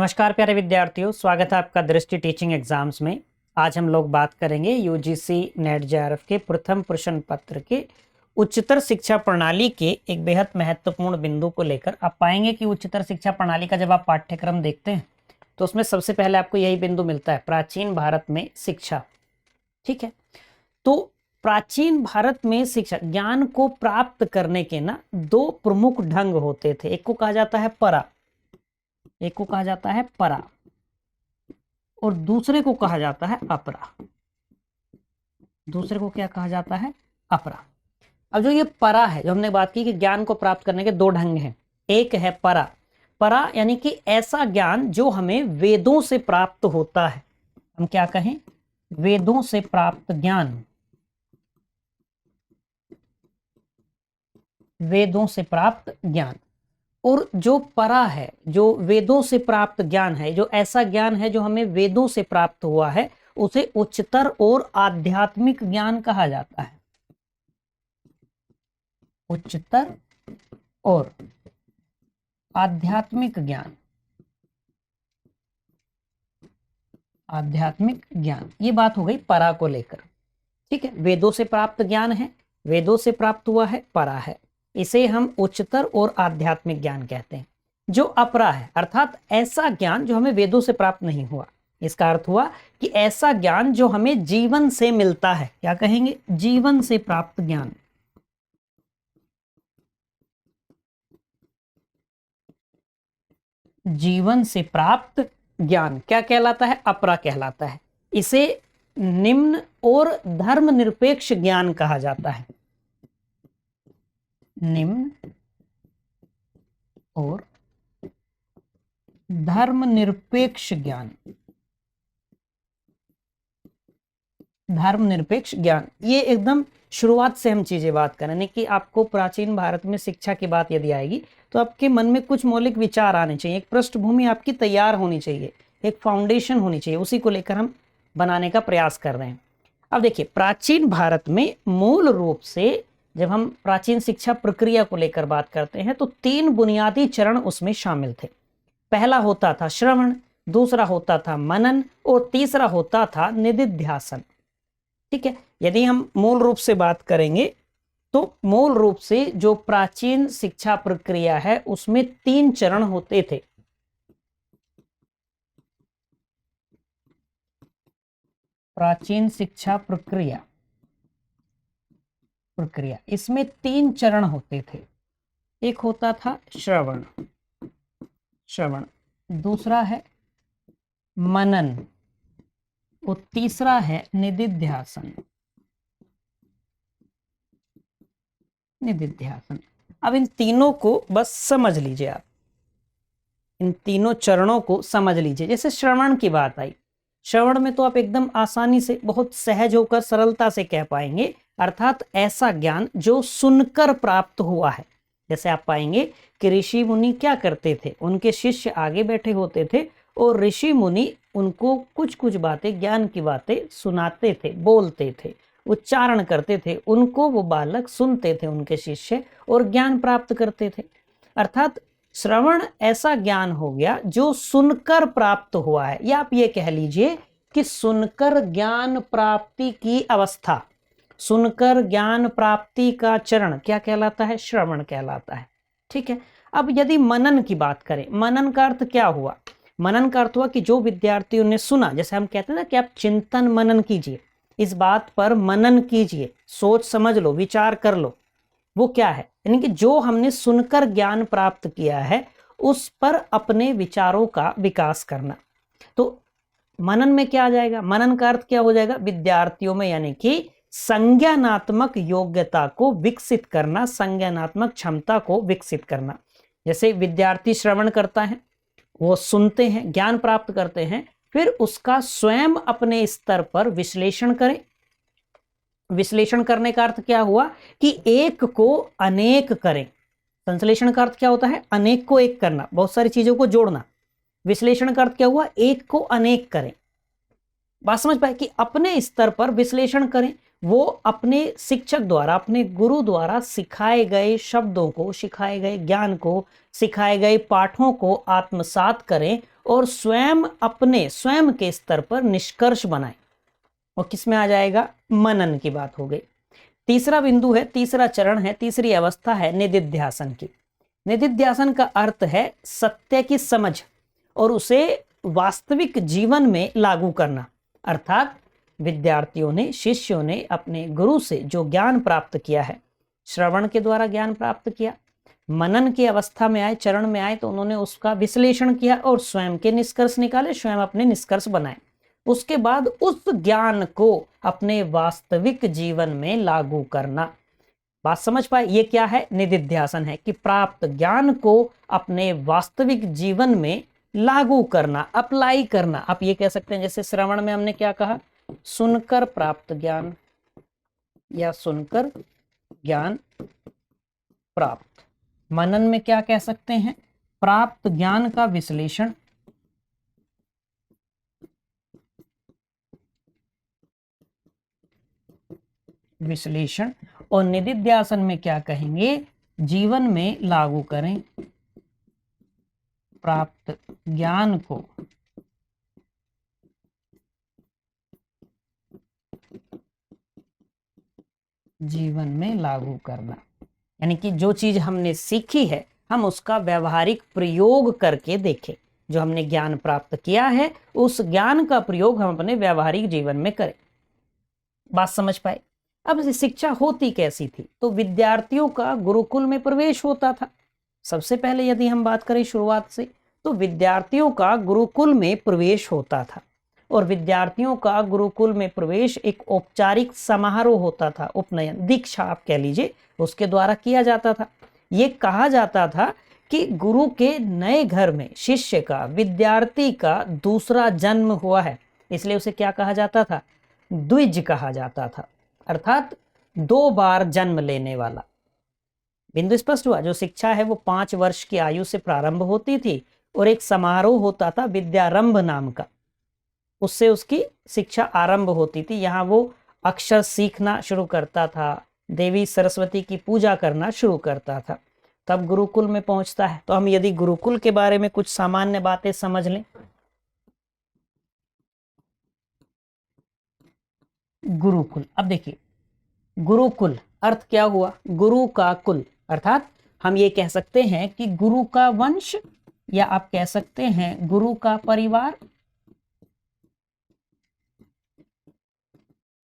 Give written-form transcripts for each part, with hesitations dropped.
नमस्कार प्यारे विद्यार्थियों, स्वागत है आपका दृष्टि टीचिंग एग्जाम्स में। आज हम लोग बात करेंगे यूजीसी नेट जेआरएफ के प्रथम प्रश्न पत्र के उच्चतर शिक्षा प्रणाली के एक बेहद महत्वपूर्ण बिंदु को लेकर। आप पाएंगे कि उच्चतर शिक्षा प्रणाली का जब आप पाठ्यक्रम देखते हैं तो उसमें सबसे पहले आपको यही बिंदु मिलता है, प्राचीन भारत में शिक्षा। ठीक है, तो प्राचीन भारत में शिक्षा ज्ञान को प्राप्त करने के ना दो प्रमुख ढंग होते थे। एक को कहा जाता है परा, और दूसरे को कहा जाता है अपरा। दूसरे को क्या कहा जाता है? अपरा। अब जो ये परा है, जो हमने बात की कि ज्ञान को प्राप्त करने के दो ढंग हैं, एक है परा यानी कि ऐसा ज्ञान जो हमें वेदों से प्राप्त होता है। हम क्या कहें? वेदों से प्राप्त ज्ञान। वेदों से प्राप्त ज्ञान। और जो परा है, जो वेदों से प्राप्त ज्ञान है, जो ऐसा ज्ञान है जो हमें वेदों से प्राप्त हुआ है, उसे उच्चतर और आध्यात्मिक ज्ञान कहा जाता है। उच्चतर और आध्यात्मिक ज्ञान। आध्यात्मिक ज्ञान, ये बात हो गई परा को लेकर। ठीक है, वेदों से प्राप्त ज्ञान है, वेदों से प्राप्त हुआ है, परा है। इसे हम उच्चतर और आध्यात्मिक ज्ञान कहते हैं। जो अपरा है अर्थात ऐसा ज्ञान जो हमें वेदों से प्राप्त नहीं हुआ। इसका अर्थ हुआ कि ऐसा ज्ञान जो हमें जीवन से मिलता है। क्या कहेंगे? जीवन से प्राप्त ज्ञान। जीवन से प्राप्त ज्ञान क्या कहलाता है? अपरा कहलाता है। इसे निम्न और धर्मनिरपेक्ष ज्ञान कहा जाता है। निम्न और धर्मनिरपेक्ष ज्ञान। धर्मनिरपेक्ष ज्ञान, ये एकदम शुरुआत से हम चीजें बात करें, यानी कि आपको प्राचीन भारत में शिक्षा की बात यदि आएगी तो आपके मन में कुछ मौलिक विचार आने चाहिए, एक पृष्ठभूमि आपकी तैयार होनी चाहिए, एक फाउंडेशन होनी चाहिए। उसी को लेकर हम बनाने का प्रयास कर रहे हैं। अब देखिए, प्राचीन भारत में मूल रूप से जब हम प्राचीन शिक्षा प्रक्रिया को लेकर बात करते हैं तो तीन बुनियादी चरण उसमें शामिल थे। पहला होता था श्रवण, दूसरा होता था मनन, और तीसरा होता था निदिध्यासन। ठीक है, यदि हम मूल रूप से बात करेंगे तो मूल रूप से जो प्राचीन शिक्षा प्रक्रिया है उसमें तीन चरण होते थे। प्राचीन शिक्षा प्रक्रिया इसमें तीन चरण होते थे। एक होता था श्रवण, दूसरा है मनन, और तीसरा है निदिध्यासन। अब इन तीनों को बस समझ लीजिए आप, इन तीनों चरणों को समझ लीजिए। जैसे श्रवण की बात आई, श्रवण में तो आप एकदम आसानी से, बहुत सहज होकर, सरलता से कह पाएंगे, अर्थात ऐसा ज्ञान जो सुनकर प्राप्त हुआ है। जैसे आप पाएंगे कि ऋषि मुनि क्या करते थे, उनके शिष्य आगे बैठे होते थे और ऋषि मुनि उनको कुछ कुछ बातें, ज्ञान की बातें सुनाते थे, बोलते थे, उच्चारण करते थे, उनको वो बालक सुनते थे, उनके शिष्य, और ज्ञान प्राप्त करते थे। अर्थात श्रवण ऐसा ज्ञान हो गया जो सुनकर प्राप्त हुआ है, या आप ये कह लीजिए कि सुनकर ज्ञान प्राप्ति की अवस्था, सुनकर ज्ञान प्राप्ति का चरण क्या कहलाता है? श्रवण कहलाता है। ठीक है, अब यदि मनन की बात करें, मनन का अर्थ क्या हुआ? मनन का अर्थ हुआ कि जो विद्यार्थियों ने सुना, जैसे हम कहते हैं ना कि आप चिंतन मनन कीजिए, इस बात पर मनन कीजिए, सोच समझ लो, विचार कर लो, वो क्या है? यानी कि जो हमने सुनकर ज्ञान प्राप्त किया है उस पर अपने विचारों का विकास करना। तो मनन में क्या आ जाएगा? मनन का अर्थ क्या हो जाएगा? विद्यार्थियों में, यानी कि संज्ञानात्मक योग्यता को विकसित करना, संज्ञानात्मक क्षमता को विकसित करना। जैसे विद्यार्थी श्रवण करता है, वो सुनते हैं, ज्ञान प्राप्त करते हैं, फिर उसका स्वयं अपने स्तर पर विश्लेषण करें। विश्लेषण करने का अर्थ क्या हुआ कि एक को अनेक करें। संश्लेषण का अर्थ क्या होता है? अनेक को एक करना, बहुत सारी चीजों को जोड़ना। विश्लेषण का अर्थ क्या हुआ? एक को अनेक करें। बात समझ पाए कि अपने स्तर पर विश्लेषण करें, वो अपने शिक्षक द्वारा, अपने गुरु द्वारा सिखाए गए शब्दों को, सिखाए गए ज्ञान को, सिखाए गए पाठों को आत्मसात करें और स्वयं अपने स्वयं के स्तर पर निष्कर्ष बनाए। और किस में आ जाएगा? मनन की बात हो गई। तीसरा बिंदु है, तीसरा चरण है, तीसरी अवस्था है निदिध्यासन की। निदिध्यासन का अर्थ है सत्य की समझ और उसे वास्तविक जीवन में लागू करना। अर्थात विद्यार्थियों ने, शिष्यों ने अपने गुरु से जो ज्ञान प्राप्त किया है, श्रवण के द्वारा ज्ञान प्राप्त किया, मनन की अवस्था में आए, चरण में आए तो उन्होंने उसका विश्लेषण किया और स्वयं के निष्कर्ष निकाले, स्वयं अपने निष्कर्ष बनाए। उसके बाद उस ज्ञान को अपने वास्तविक जीवन में लागू करना। बात समझ पाए? ये क्या है? निदिध्यासन है कि प्राप्त ज्ञान को अपने वास्तविक जीवन में लागू करना, अप्लाई करना। आप ये कह सकते हैं जैसे श्रवण में हमने क्या कहा? सुनकर प्राप्त ज्ञान या सुनकर ज्ञान प्राप्त। मनन में क्या कह सकते हैं? प्राप्त ज्ञान का विश्लेषण, विश्लेषण। और निदिध्यासन में क्या कहेंगे? जीवन में लागू करें, प्राप्त ज्ञान को जीवन में लागू करना। यानी कि जो चीज हमने सीखी है हम उसका व्यवहारिक प्रयोग करके देखें। जो हमने ज्ञान प्राप्त किया है उस ज्ञान का प्रयोग हम अपने व्यवहारिक जीवन में करें। बात समझ पाए? अब शिक्षा होती कैसी थी? तो विद्यार्थियों का गुरुकुल में प्रवेश होता था। सबसे पहले यदि हम बात करें शुरुआत से, तो विद्यार्थियों का गुरुकुल में प्रवेश होता था। और विद्यार्थियों का गुरुकुल में प्रवेश एक औपचारिक समारोह होता था, उपनयन, दीक्षा आप कह लीजिए, उसके द्वारा किया जाता था। ये कहा जाता था कि गुरु के नए घर में शिष्य का, विद्यार्थी का दूसरा जन्म हुआ है, इसलिए उसे क्या कहा जाता था? द्विज कहा जाता था, अर्थात 2 बार जन्म लेने वाला। बिंदु स्पष्ट हुआ? जो शिक्षा है वो 5 वर्ष की आयु से प्रारंभ होती थी और एक समारोह होता था विद्यारंभ नाम का, उससे उसकी शिक्षा आरंभ होती थी। यहाँ वो अक्षर सीखना शुरू करता था, देवी सरस्वती की पूजा करना शुरू करता था, तब गुरुकुल में पहुंचता है। तो हम यदि गुरुकुल के बारे में कुछ सामान्य बातें समझ लें। गुरुकुल, अब देखिए, गुरुकुल अर्थ क्या हुआ? गुरु का कुल, अर्थात हम ये कह सकते हैं कि गुरु का वंश, या आप कह सकते हैं गुरु का परिवार।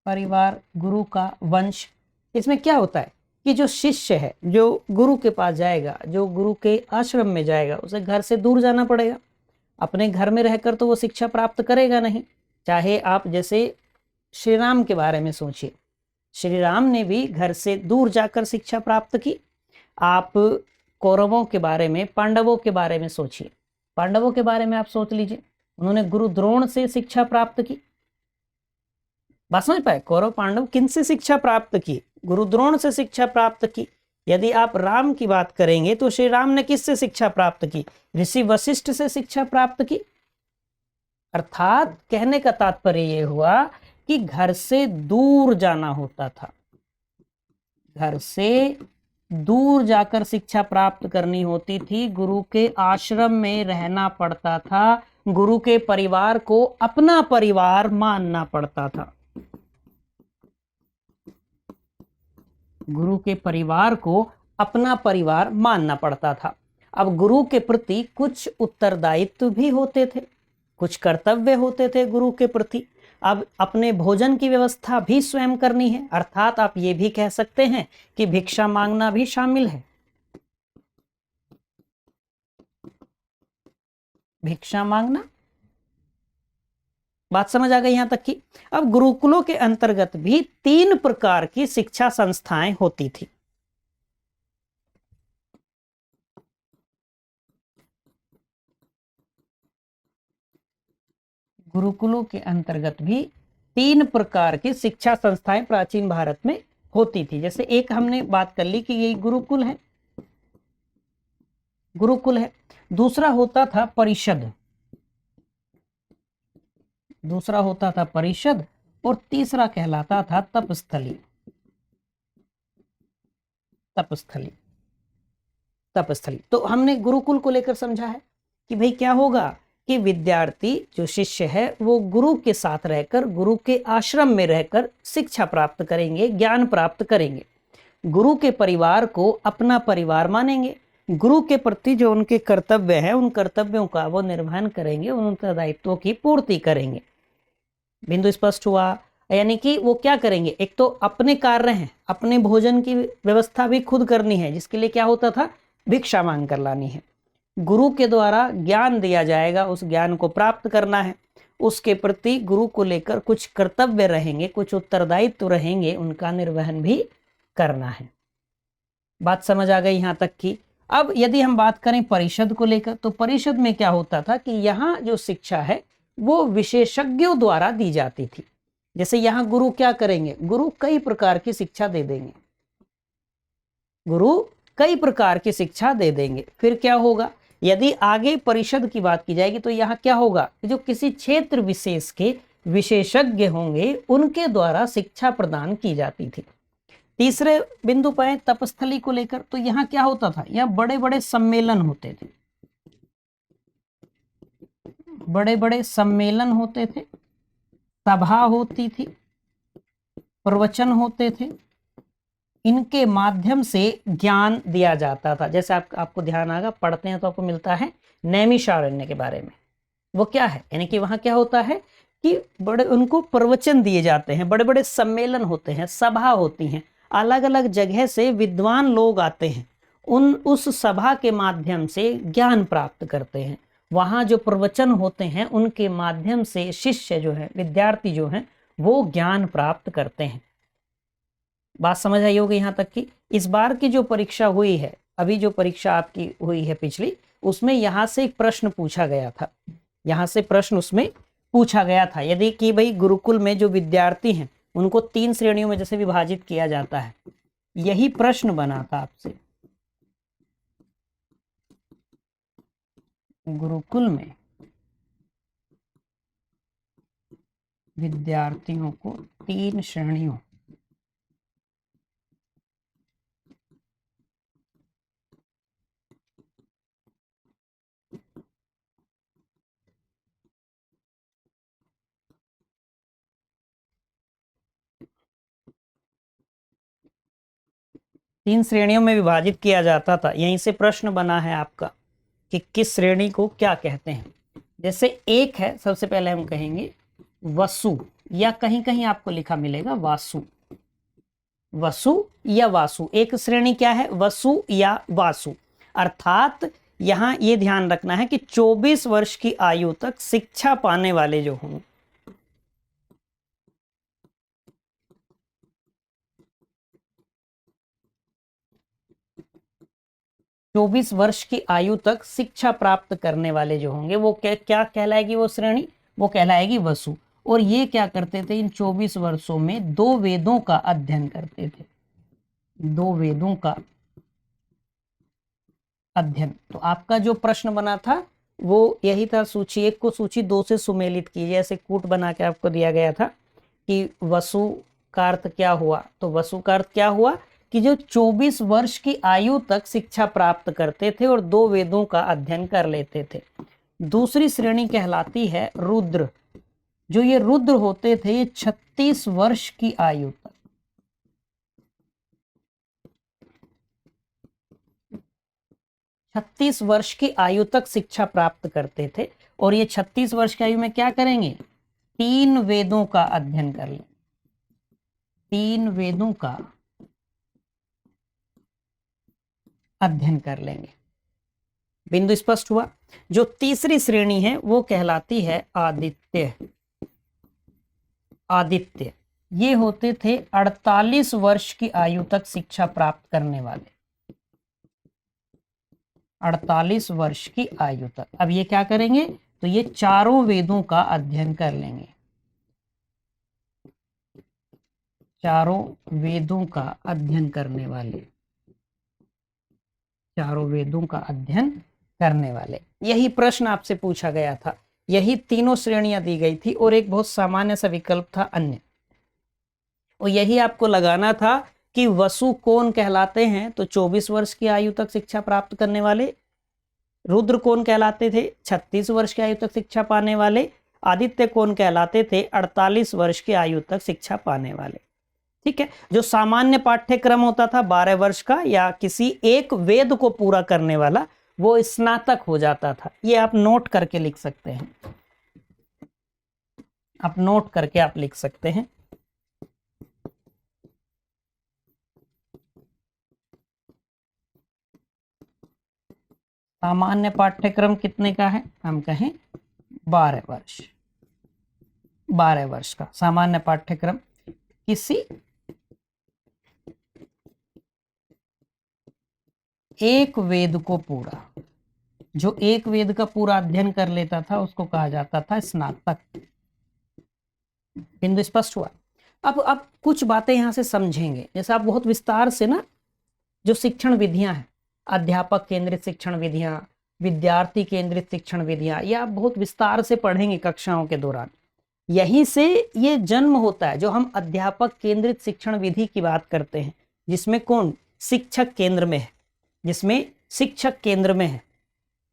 परिवार, गुरु का वंश। इसमें क्या होता है कि जो शिष्य है, जो गुरु के पास जाएगा, जो गुरु के आश्रम में जाएगा, उसे घर से दूर जाना पड़ेगा। अपने घर में रहकर तो वो शिक्षा प्राप्त करेगा नहीं। चाहे आप जैसे श्री राम के बारे में सोचिए, श्री राम ने भी घर से दूर जाकर शिक्षा प्राप्त की। आप कौरवों के बारे में, पांडवों के बारे में सोचिए, पांडवों के बारे में आप सोच लीजिए, उन्होंने गुरु द्रोण से शिक्षा प्राप्त की। बात समझ पाए? कौरव पांडव किन से शिक्षा प्राप्त की? गुरु द्रोण से शिक्षा प्राप्त की। यदि आप राम की बात करेंगे तो श्री राम ने किससे शिक्षा प्राप्त की? ऋषि वशिष्ठ से शिक्षा प्राप्त की। अर्थात कहने का तात्पर्य यह हुआ कि घर से दूर जाना होता था, घर से दूर जाकर शिक्षा प्राप्त करनी होती थी, गुरु के आश्रम में रहना पड़ता था, गुरु के परिवार को अपना परिवार मानना पड़ता था, गुरु के परिवार को अपना परिवार मानना पड़ता था। अब गुरु के प्रति कुछ उत्तरदायित्व भी होते थे, कुछ कर्तव्य होते थे गुरु के प्रति। अब अपने भोजन की व्यवस्था भी स्वयं करनी है, अर्थात आप ये भी कह सकते हैं कि भिक्षा मांगना भी शामिल है। भिक्षा मांगना, बात समझ आ गई यहां तक की? अब गुरुकुलों के अंतर्गत भी 3 प्रकार की शिक्षा संस्थाएं होती थी। गुरुकुलों के अंतर्गत भी 3 प्रकार की शिक्षा संस्थाएं प्राचीन भारत में होती थी। जैसे एक हमने बात कर ली कि यही गुरुकुल है, गुरुकुल है। दूसरा होता था परिषद, दूसरा होता था परिषद, और तीसरा कहलाता था तपस्थली। तपस्थली, तपस्थली। तो हमने गुरुकुल को लेकर समझा है कि भाई क्या होगा कि विद्यार्थी जो शिष्य है वो गुरु के साथ रहकर, गुरु के आश्रम में रहकर शिक्षा प्राप्त करेंगे, ज्ञान प्राप्त करेंगे। गुरु के परिवार को अपना परिवार मानेंगे, गुरु के प्रति जो उनके कर्तव्य है उन कर्तव्यों का वो निर्वहन करेंगे, उन उत्तरदायित्वों की पूर्ति करेंगे। बिंदु स्पष्ट हुआ? यानी कि वो क्या करेंगे, एक तो अपने कार्य हैं, अपने भोजन की व्यवस्था भी खुद करनी है, जिसके लिए क्या होता था, भिक्षा मांग कर लानी है। गुरु के द्वारा ज्ञान दिया जाएगा, उस ज्ञान को प्राप्त करना है, उसके प्रति गुरु को लेकर कुछ कर्तव्य रहेंगे, कुछ उत्तरदायित्व रहेंगे, उनका निर्वहन भी करना है। बात समझ आ गई यहां तक की? अब यदि हम बात करें परिषद को लेकर, तो परिषद में क्या होता था कि यहाँ जो शिक्षा है वो विशेषज्ञों द्वारा दी जाती थी। जैसे यहाँ गुरु क्या करेंगे, गुरु कई प्रकार की शिक्षा दे देंगे, गुरु कई प्रकार की शिक्षा दे देंगे। फिर क्या होगा, यदि आगे परिषद की बात की जाएगी तो यहाँ क्या होगा, जो किसी क्षेत्र विशेष के विशेषज्ञ होंगे उनके द्वारा शिक्षा प्रदान की जाती थी। तीसरे बिंदु पर तपस्थली को लेकर, तो यहाँ क्या होता था, यहाँ बड़े बड़े सम्मेलन होते थे, बड़े बड़े सम्मेलन होते थे, सभा होती थी, प्रवचन होते थे, इनके माध्यम से ज्ञान दिया जाता था। जैसे आपको ध्यान आएगा, पढ़ते हैं तो आपको मिलता है नैमिषारण्य के बारे में। वो क्या है, यानी कि वहां क्या होता है कि बड़े उनको प्रवचन दिए जाते हैं, बड़े बड़े सम्मेलन होते हैं, सभा होती हैं, अलग अलग जगह से विद्वान लोग आते हैं, उस सभा के माध्यम से ज्ञान प्राप्त करते हैं। वहाँ जो प्रवचन होते हैं उनके माध्यम से शिष्य जो है, विद्यार्थी जो हैं, वो ज्ञान प्राप्त करते हैं। बात समझ आई होगी यहाँ तक की? इस बार की जो परीक्षा हुई है, अभी जो परीक्षा आपकी हुई है पिछली, उसमें यहाँ से एक प्रश्न पूछा गया था, यहाँ से प्रश्न उसमें पूछा गया था, यदि कि भाई गुरुकुल में जो विद्यार्थी हैं उनको 3 श्रेणियों में जैसे विभाजित किया जाता है, यही प्रश्न बना था आपसे। गुरुकुल में विद्यार्थियों को 3 श्रेणियों में विभाजित किया जाता था। यहीं से प्रश्न बना है आपका कि किस श्रेणी को क्या कहते हैं। जैसे एक है, सबसे पहले हम कहेंगे वसु, या कहीं कहीं आपको लिखा मिलेगा वासु, वसु या वासु। एक श्रेणी क्या है, वसु या वासु। अर्थात यहां ये ध्यान रखना है कि 24 वर्ष की आयु तक शिक्षा पाने वाले जो हों, 24 वर्ष की आयु तक शिक्षा प्राप्त करने वाले जो होंगे वो क्या कहलाएगी, वो श्रेणी वो कहलाएगी वसु। और ये क्या करते थे, इन 24 वर्षों में 2 वेदों का अध्ययन करते थे, 2 वेदों का अध्ययन। तो आपका जो प्रश्न बना था वो यही था, सूची 1 को सूची 2 से सुमेलित कीजिए। ऐसे कूट बना के आपको दिया गया था कि वसु का अर्थ क्या हुआ, तो वसु का अर्थ क्या हुआ कि जो 24 वर्ष की आयु तक शिक्षा प्राप्त करते थे और 2 वेदों का अध्ययन कर लेते थे। दूसरी श्रेणी कहलाती है रुद्र। जो ये रुद्र होते थे, ये 36 वर्ष की आयु तक, 36 वर्ष की आयु तक शिक्षा प्राप्त करते थे। और ये 36 वर्ष की आयु में क्या करेंगे, 3 वेदों का अध्ययन कर लें, 3 वेदों का अध्ययन कर लेंगे। बिंदु स्पष्ट हुआ? जो तीसरी श्रेणी है वो कहलाती है आदित्य। आदित्य ये होते थे 48 वर्ष की आयु तक शिक्षा प्राप्त करने वाले, 48 वर्ष की आयु तक। अब ये क्या करेंगे, तो ये 4 वेदों का अध्ययन कर लेंगे, 4 वेदों का अध्ययन करने वाले, 4 वेदों का अध्ययन करने वाले। यही प्रश्न आपसे पूछा गया था, यही तीनों श्रेणियां दी गई थी और एक बहुत सामान्य सा विकल्प था अन्य। और यही आपको लगाना था कि वसु कौन कहलाते हैं, तो 24 वर्ष की आयु तक शिक्षा प्राप्त करने वाले रुद्र कौन कहलाते थे? 36 वर्ष की आयु तक शिक्षा पाने वाले। आदित्य कौन कहलाते थे? 48 वर्ष की आयु तक शिक्षा पाने वाले। ठीक है। जो सामान्य पाठ्यक्रम होता था 12 वर्ष का या किसी एक वेद को पूरा करने वाला, वो स्नातक हो जाता था। ये आप नोट करके लिख सकते हैं, आप नोट करके आप लिख सकते हैं। सामान्य पाठ्यक्रम कितने का है? हम कहें 12 वर्ष। 12 वर्ष का सामान्य पाठ्यक्रम किसी एक वेद को पूरा, जो एक वेद का पूरा अध्ययन कर लेता था उसको कहा जाता था स्नातक। बिंदु स्पष्ट हुआ? अब कुछ बातें यहां से समझेंगे। जैसे आप बहुत विस्तार से ना जो शिक्षण विधियां हैं, अध्यापक केंद्रित शिक्षण विधियां, विद्यार्थी केंद्रित शिक्षण विधियां, ये आप बहुत विस्तार से पढ़ेंगे कक्षाओं के दौरान। यहीं से ये जन्म होता है जो हम अध्यापक केंद्रित शिक्षण विधि की बात करते हैं, जिसमें कौन शिक्षक केंद्र में है, जिसमें शिक्षक केंद्र में है।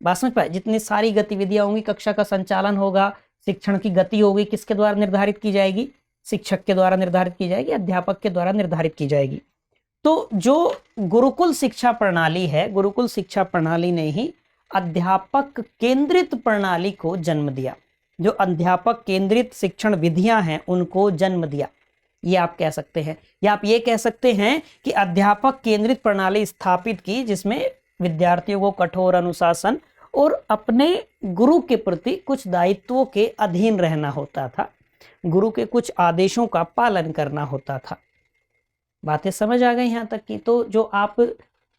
बात समझ पाए? जितनी सारी गतिविधियां होंगी, कक्षा का संचालन होगा, शिक्षण की गति होगी, किसके द्वारा निर्धारित की जाएगी? शिक्षक के द्वारा निर्धारित की जाएगी, अध्यापक के द्वारा निर्धारित की जाएगी। तो जो गुरुकुल शिक्षा प्रणाली है, गुरुकुल शिक्षा प्रणाली ने ही अध्यापक केंद्रित प्रणाली को जन्म दिया। जो अध्यापक केंद्रित शिक्षण विधियां हैं उनको जन्म दिया, ये आप कह सकते हैं। या आप ये कह सकते हैं कि अध्यापक केंद्रित प्रणाली स्थापित की, जिसमें विद्यार्थियों को कठोर अनुशासन और अपने गुरु के प्रति कुछ दायित्वों के अधीन रहना होता था, गुरु के कुछ आदेशों का पालन करना होता था। बातें समझ आ गई यहां तक की? तो जो आप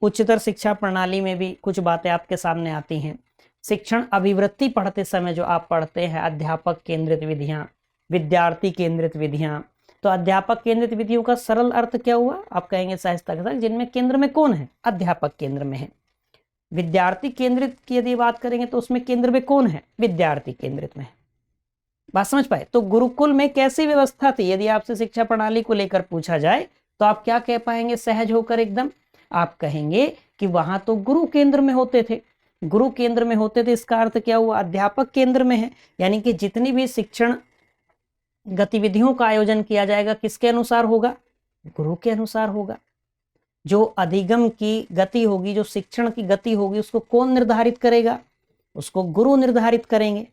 उच्चतर शिक्षा प्रणाली में भी कुछ बातें आपके सामने आती हैं। शिक्षण अभिवृत्ति पढ़ते समय जो आप पढ़ते हैं अध्यापक केंद्रित विधियां, विद्यार्थी केंद्रित विधियां, तो अध्यापक केंद्रित विधियों का सरल अर्थ क्या हुआ? आप कहेंगे सहजता के साथ, जिनमें केंद्र में कौन है? अध्यापक केंद्र में है। विद्यार्थी केंद्रित की यदि बात करेंगे तो उसमें केंद्र में कौन है? विद्यार्थी केंद्रित में है। बात समझ पाए? तो गुरुकुल में कैसी व्यवस्था थी? यदि आपसे शिक्षा प्रणाली को लेकर पूछा जाए तो आप क्या कह पाएंगे सहज होकर एकदम? आप कहेंगे कि वहां तो गुरु केंद्र में होते थे। गुरु केंद्र में होते थे, इसका अर्थ क्या हुआ? अध्यापक केंद्र में है। यानी कि जितनी भी शिक्षण गतिविधियों का आयोजन किया जाएगा किसके अनुसार होगा? गुरु के अनुसार होगा। जो अधिगम की गति होगी, जो शिक्षण की गति होगी, उसको कौन निर्धारित करेगा? उसको गुरु निर्धारित करेंगे।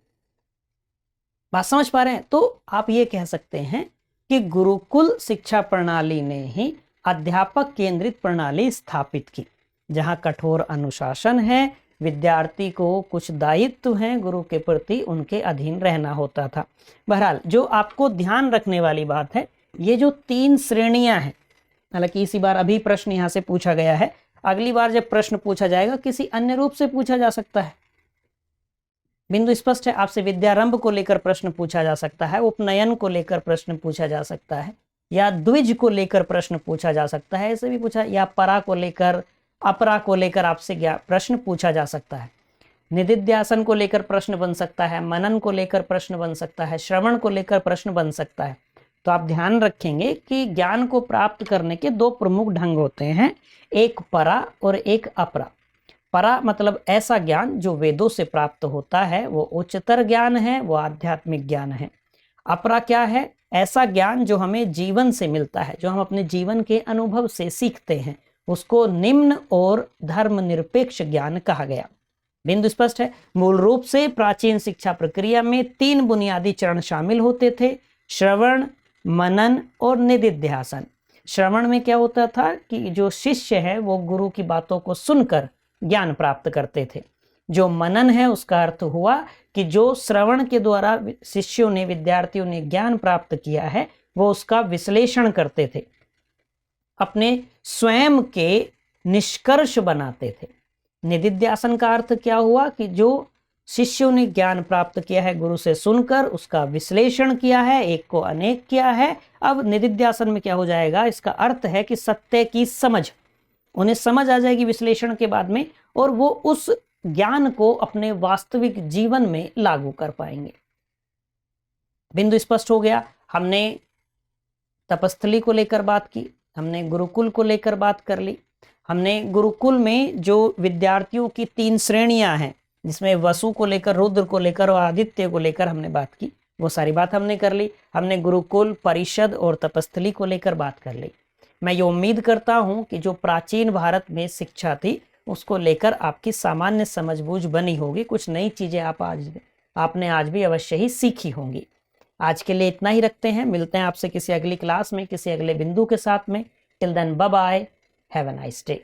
बात समझ पा रहे हैं? तो आप ये कह सकते हैं कि गुरुकुल शिक्षा प्रणाली ने ही अध्यापक केंद्रित प्रणाली स्थापित की, जहां कठोर अनुशासन है, विद्यार्थी को कुछ दायित्व हैं गुरु के प्रति, उनके अधीन रहना होता था। बहरहाल जो आपको ध्यान रखने वाली बात है, ये जो 3 श्रेणियां हैं, हालांकि इसी बार अभी प्रश्न यहां से पूछा गया है, अगली बार जब प्रश्न पूछा जाएगा किसी अन्य रूप से पूछा जा सकता है। बिंदु स्पष्ट है? आपसे विद्यारंभ को लेकर प्रश्न पूछा जा सकता है, उपनयन को लेकर प्रश्न पूछा जा सकता है, या द्विज को लेकर प्रश्न पूछा जा सकता है, ऐसे भी पूछा, या परा को लेकर, अपरा को लेकर आपसे प्रश्न पूछा जा सकता है। निदिध्यासन को लेकर प्रश्न बन सकता है, मनन को लेकर प्रश्न बन सकता है, श्रवण को लेकर प्रश्न बन सकता है। तो आप ध्यान रखेंगे कि ज्ञान को प्राप्त करने के 2 प्रमुख ढंग होते हैं, एक परा और एक अपरा। परा मतलब ऐसा ज्ञान जो वेदों से प्राप्त होता है, वो उच्चतर ज्ञान है, वो आध्यात्मिक ज्ञान है। अपरा क्या है? ऐसा ज्ञान जो हमें जीवन से मिलता है, जो हम अपने जीवन के अनुभव से सीखते हैं, उसको निम्न और धर्मनिरपेक्ष ज्ञान कहा गया। बिंदु स्पष्ट है? मूल रूप से प्राचीन शिक्षा प्रक्रिया में 3 बुनियादी चरण शामिल होते थे, श्रवण, मनन और निदिध्यासन। श्रवण में क्या होता था कि जो शिष्य है वो गुरु की बातों को सुनकर ज्ञान प्राप्त करते थे। जो मनन है उसका अर्थ हुआ कि जो श्रवण के द्वारा शिष्यों ने, विद्यार्थियों ने ज्ञान प्राप्त किया है, वो उसका विश्लेषण करते थे, अपने स्वयं के निष्कर्ष बनाते थे। निदिध्यासन का अर्थ क्या हुआ कि जो शिष्यों ने ज्ञान प्राप्त किया है गुरु से सुनकर, उसका विश्लेषण किया है, एक को अनेक किया है। अब निदिध्यासन में क्या हो जाएगा? इसका अर्थ है कि सत्य की समझ, उन्हें समझ आ जाएगी विश्लेषण के बाद में, और वो उस ज्ञान को अपने वास्तविक जीवन में लागू कर पाएंगे। बिंदु स्पष्ट हो गया? हमने तपस्थली को लेकर बात की, हमने गुरुकुल को लेकर बात कर ली, हमने गुरुकुल में जो विद्यार्थियों की 3 श्रेणियां हैं, जिसमें वसु को लेकर, रुद्र को लेकर और आदित्य को लेकर हमने बात की, वो सारी बात हमने कर ली। हमने गुरुकुल, परिषद और तपस्थली को लेकर बात कर ली। मैं ये उम्मीद करता हूं कि जो प्राचीन भारत में शिक्षा थी उसको लेकर आपकी सामान्य समझबूझ बनी होगी, कुछ नई चीजें आपने आज भी अवश्य ही सीखी होंगी। आज के लिए इतना ही रखते हैं, मिलते हैं आपसे किसी अगली क्लास में किसी अगले बिंदु के साथ में। Till then bye bye, have a nice day.